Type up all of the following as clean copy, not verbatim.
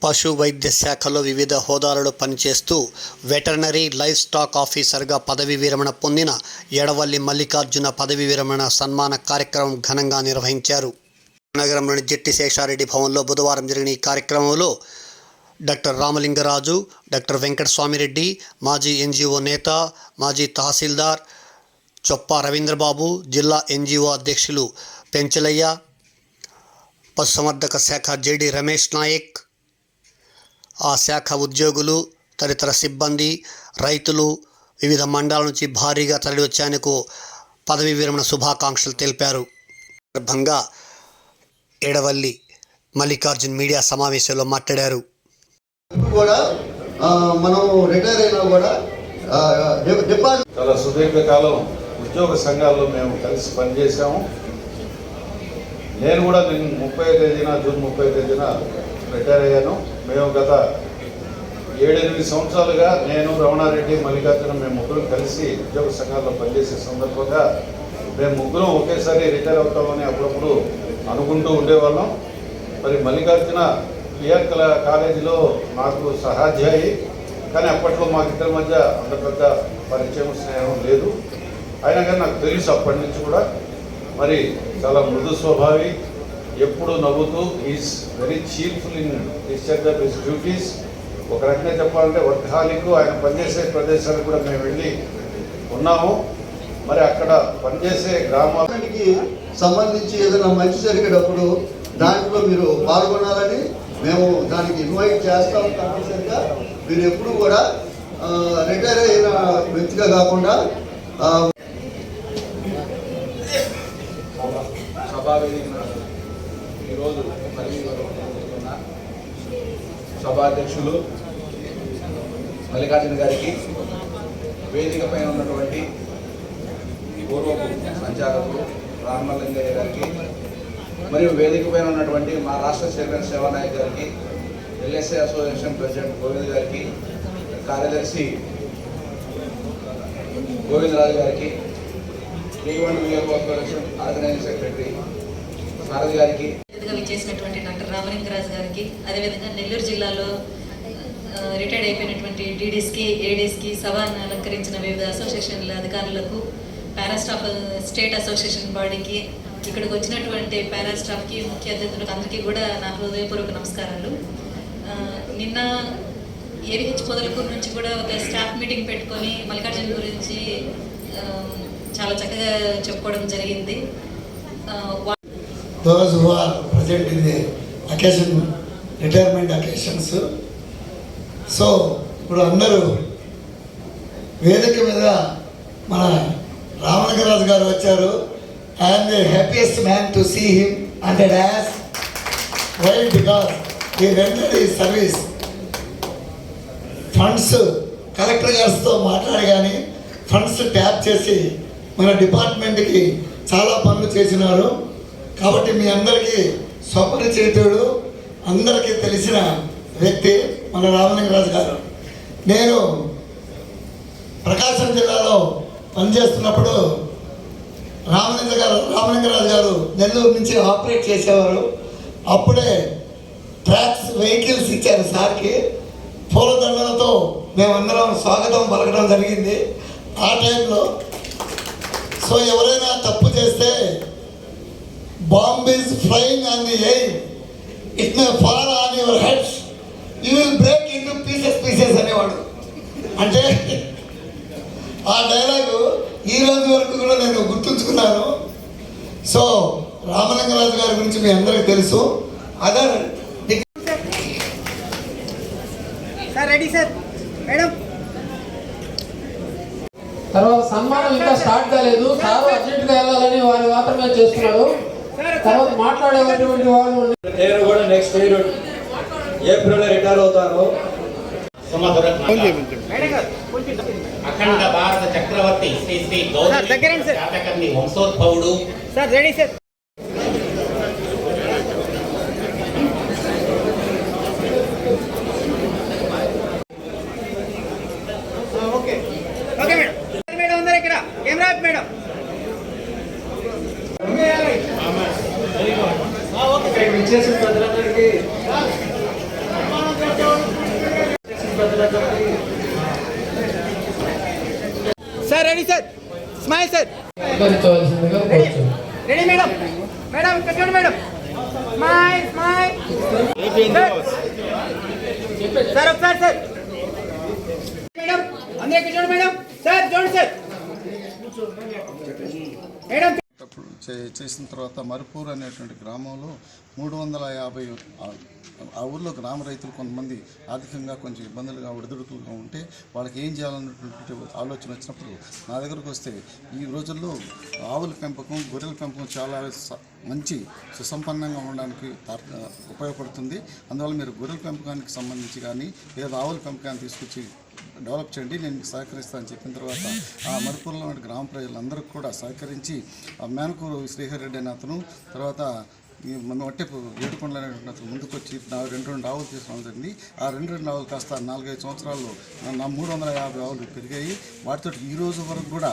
పశు వైద్య శాఖలో వివిధ హోదాలలో పనిచేస్తూ వెటర్నరీ లైవ్ స్టాక్ ఆఫీసర్గా పదవీ విరమణ పొందిన ఎడవల్లి మల్లికార్జున పదవీ విరమణ సన్మాన కార్యక్రమం ఘనంగా నిర్వహించారు. నగరంలోని జెట్టి శేషారెడ్డి భవన్లో బుధవారం జరిగిన ఈ కార్యక్రమంలో డాక్టర్ రామలింగరాజు, డాక్టర్ వెంకటస్వామిరెడ్డి, మాజీ ఎన్జిఓ నేత, మాజీ తహసీల్దార్ చొప్పా రవీంద్రబాబు, జిల్లా ఎన్జిఓ అధ్యక్షులు పెంచలయ్య, పశుసంవర్ధక శాఖ జేడి రమేష్ నాయక్, ఆ శాఖ ఉద్యోగులు, తదితర సిబ్బంది, రైతులు వివిధ మండలాల నుంచి భారీగా తరలివచ్చేందుకు పదవీ విరమణ శుభాకాంక్షలు తెలిపారు. సందర్భంగా ఎడవల్లి మల్లికార్జున్ మీడియా సమావేశంలో మాట్లాడారు. మనం రిటైర్ అయినా కూడా చాలా సుదీర్ఘకాలం ఉద్యోగ సంఘాల్లో మేము కలిసి పనిచేసాము. నేను కూడా జూన్ 30 తేదీన రిటైర్ అయ్యాను. మేము గత 7-8 సంవత్సరాలుగా నేను, రమణారెడ్డి, మల్లికార్జున మేము ముగ్గురం కలిసి ఉద్యోగ సంఘాల్లో పనిచేసే సందర్భంగా మేము ముగ్గురం ఒకేసారి రిటైర్ అవుతామని అప్పుడప్పుడు అనుకుంటూ ఉండేవాళ్ళం. మరి మల్లికార్జున పిఆర్ కాలేజీలో నాకు సహాధ్యాయి, కానీ అప్పట్లో మాకిద్దరి మధ్య అంత పెద్ద పరిచయం, స్నేహం లేదు. అయినా కానీ నాకు తెలుసు అప్పటి నుంచి కూడా. మరి చాలా మృదు స్వభావి, ఎప్పుడు నవ్వుతూ, is very cheerful in discharge of his duties. ఒక రకంగా చెప్పాలంటే వర్గాలిక్. ఆయన పనిచేసే ప్రదేశాలకు కూడా మేము వెళ్ళి ఉన్నాము. మరి అక్కడ పనిచేసే గ్రామానికి సంబంధించి ఏదైనా మంచి జరిగేటప్పుడు దాంట్లో మీరు పాల్గొనాలని మేము దానికి ఇన్వైట్ చేస్తాం. కంపల్సరిగా మీరు ఎప్పుడు కూడా రిటైర్ అయిన వ్యక్తిగా కాకుండా ఈరోజు సభాధ్యక్షులు మల్లికార్జున గారికి, వేదిక పైన ఉన్నటువంటి పూర్వపు సంచాలకులు రామలింగయ్య గారికి, మరియు వేదిక పైన ఉన్నటువంటి మా రాష్ట్ర చైర్మన్ సేవానాయక్ గారికి, ఎల్ఎస్ఏ అసోసియేషన్ ప్రెసిడెంట్ గోవింద్ గారికి, కార్యదర్శి గోవిందరాజు గారికి, కార్పొరేషన్ ఆర్గనైజింగ్ సెక్రటరీ సారథి గారికి, విచ్చేసినటువంటి డాక్టర్ రామలింగరాజు గారికి, అదేవిధంగా నెల్లూరు జిల్లాలో రిటైర్డ్ అయిపోయినటువంటి డీడీస్కి, ఏడీస్కి, సభను అలంకరించిన వివిధ అసోసియేషన్ల అధికారులకు, పారాస్టాఫ్ స్టేట్ అసోసియేషన్ బాడీకి, ఇక్కడికి వచ్చినటువంటి పారాస్టాఫ్కి, ముఖ్య అతిథులకు అందరికీ కూడా నా హృదయపూర్వక నమస్కారాలు. నిన్న ఏవిహెచ్ పొదలకూరు నుంచి కూడా ఒక స్టాఫ్ మీటింగ్ పెట్టుకొని మల్లికార్జున గురించి చాలా చక్కగా చెప్పుకోవడం జరిగింది. Those who are present in the occasion, retirement occasions. So ఇప్పుడు అందరూ వేదిక మీద మన రామలింగరాజు గారు వచ్చారు. I'm the happiest man to see him on the dash. Why? Because he rendered his service. Funds collector గారితో మాట్లాడి కానీ ఫండ్స్ ట్యాప్ చేసి మన డిపార్ట్మెంట్కి చాలా పనులు చేసినారు. కాబట్టి మీ అందరికీ స్వపరిచితుడు, అందరికీ తెలిసిన వ్యక్తి మన రామలింగరాజు గారు. నేను ప్రకాశం జిల్లాలో పనిచేస్తున్నప్పుడు రామలింగరాజు గారు నెల్లూరు నుంచి ఆపరేట్ చేసేవారు. అప్పుడే ట్రాక్స్ వెహికల్స్ ఇచ్చారు సార్కి. పూలదండలతో మేమందరం స్వాగతం పలకడం జరిగింది ఆ టైంలో. సో ఎవరైనా తప్పు చేస్తే bomb is flying on the air, it may fall on your heads, you will break into pieces అనేవాడు. అంటే ఆ డైలాగు ఈ రోజు వరకు కూడా నేను గుర్తుంచుకున్నాను. సో రామలింగరాజు గారి గురించి మీ అందరికీ తెలుసు. Other ready sir madam. తర్వాత సన్మానం ఇంకా స్టార్ట్ కాలేదు. సార్ అర్జెంట్గా వెళ్ళాలని వారు మాత్రమే చేస్తున్నారు. తర్వాత మాట్లాడేటువంటి వాళ్ళు నేను కూడా నెక్స్ట్ ఇయర్ ఏప్రిల్ రిటైర్ అవుతాను. అఖండ భారత చక్రవర్తి శ్రీ శ్రీ గౌతమి వంశోద్భవుడు sir. Ready sir. Okay okay madam. Madam అందరూ ఇక్కడ కెమెరా మేడం. విచ్చేసిన ప్రజలందరికీ sir ready sir smile sir అలంకరించవలసిందిగా కోరుతున్నాను. రెడీ మేడం మేడం ఇక్కడ చూడండి మేడం స్మైల్ స్మైల్ సార్ ఒకసారి సార్ మేడం అందరూ ఇక్కడ చూడండి మేడం సార్ చూడండి సార్ మేడం చేసిన తర్వాత మరుపూర్ అనేటువంటి గ్రామంలో 350 ఆ ఊర్లో గ్రామ రైతులు కొంతమంది ఆర్థికంగా కొంచెం ఇబ్బందులుగా ఒడిదుడుకులుగా ఉంటే వాళ్ళకి ఏం చేయాలన్నటువంటి ఆలోచన వచ్చినప్పుడు నా దగ్గరకు వస్తే ఈ రోజుల్లో ఆవుల పెంపకం గొర్రెల పెంపకం చాలా మంచి సుసంపన్నంగా ఉండడానికి ఉపయోగపడుతుంది. అందువల్ల మీరు గొర్రెల పెంపకానికి సంబంధించి కానీ లేదా ఆవుల పెంపకాన్ని తీసుకొచ్చి డెవలప్ చేయండి, నేను మీకు సహకరిస్తానని చెప్పిన తర్వాత ఆ మరుపూర్లో ఉన్న గ్రామ ప్రజలందరికీ కూడా సహకరించి మేనకూరు శ్రీహరి రెడ్డి అనే అతను, తర్వాత మన వట్టెపు ఏడుకొండలు అనేటువంటి అతను ముందుకు వచ్చి 2 ఆవులు తీసుకోవడం జరిగింది. ఆ 2 ఆవులు కాస్త 4-5 సంవత్సరాల్లో 350 ఆవులు పెరిగాయి. వాటితో ఈ రోజు వరకు కూడా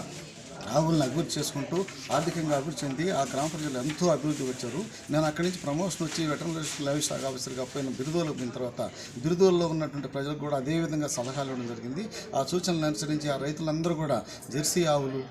ఆవులను అభివృద్ధి చేసుకుంటూ ఆర్థికంగా అభివృద్ధి చెంది ఆ గ్రామ ప్రజలు ఎంతో అభివృద్ధి వచ్చారు. నేను అక్కడి నుంచి ప్రమోషన్ వచ్చి వెటర్నరీ లైవ్ స్టాక్ ఆఫీసర్గా పోయిన బిరుదోలు పోయిన తర్వాత బిరుదోల్లో ఉన్నటువంటి ప్రజలకు కూడా అదేవిధంగా సలహాలు ఇవ్వడం జరిగింది. ఆ సూచనలు అనుసరించి ఆ రైతులందరూ కూడా జెర్సీ ఆవులు,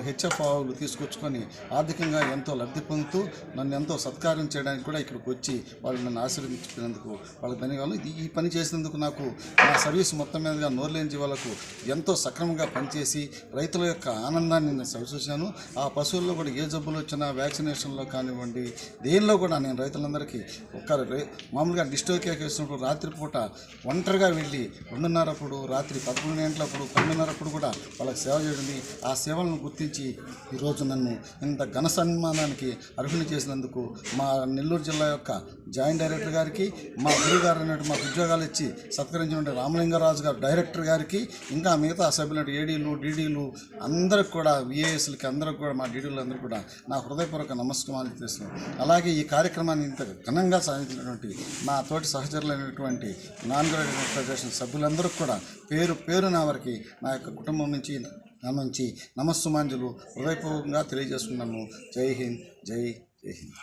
హెచ్ఎఫ్ ఆవులు తీసుకొచ్చుకొని ఆర్థికంగా ఎంతో లబ్ధి పొందుతూ నన్ను ఎంతో సత్కారం చేయడానికి కూడా ఇక్కడికి వచ్చి వాళ్ళు నన్ను ఆశీర్వదించినందుకు వాళ్ళకి ధన్యవాదాలు. ఈ పని చేసినందుకు నాకు నా సర్వీస్ మొత్తం మీదుగా నోర్లేని వాళ్ళకు ఎంతో సక్రమంగా పనిచేసి రైతుల యొక్క ఆనందాన్ని నేను చవిచూశాను. ఆ పశువుల్లో కూడా ఏ జబ్బులు వచ్చినా వ్యాక్సినేషన్లో కానివ్వండి దేనిలో కూడా నేను రైతులందరికీ మామూలుగా డిస్టోకియా వేసినప్పుడు రాత్రిపూట ఒంటరిగా వెళ్ళి 2:30 రాత్రి 11 గంటలప్పుడు 12:30 కూడా వాళ్ళకి సేవ చేయడం, ఆ సేవలను గుర్తించి ఈరోజు నన్ను ఇంత ఘన సన్మానానికి అర్హులు చేసినందుకు మా నెల్లూరు జిల్లా యొక్క జాయింట్ డైరెక్టర్ గారికి, మా గురుగారు అన్నట్టు మాకు ఉద్యోగాలు ఇచ్చి సత్కరించిన రామలింగరాజు గారు డైరెక్టర్ గారికి, ఇంకా మిగతా సభ్యులు ఏడీలు డీడీలు అందరికి కూడా విఏఎస్లకి అందరికి కూడా మా డీడీలు అందరూ కూడా నా హృదయపూర్వక నమస్కారాలు చేస్తున్నాను. అలాగే ఈ కార్యక్రమాన్ని ఇంత ఘనంగా సాధించినటువంటి నా తోటి సహచరులైనటువంటి ఫెడరేషన్ సభ్యులందరికీ కూడా పేరు నా వారికి నా యొక్క కుటుంబం నుంచి నమస్సుమాంజలు హృదయపూర్వకంగా తెలియజేస్తున్నాను. జై హింద్, జై హింద్.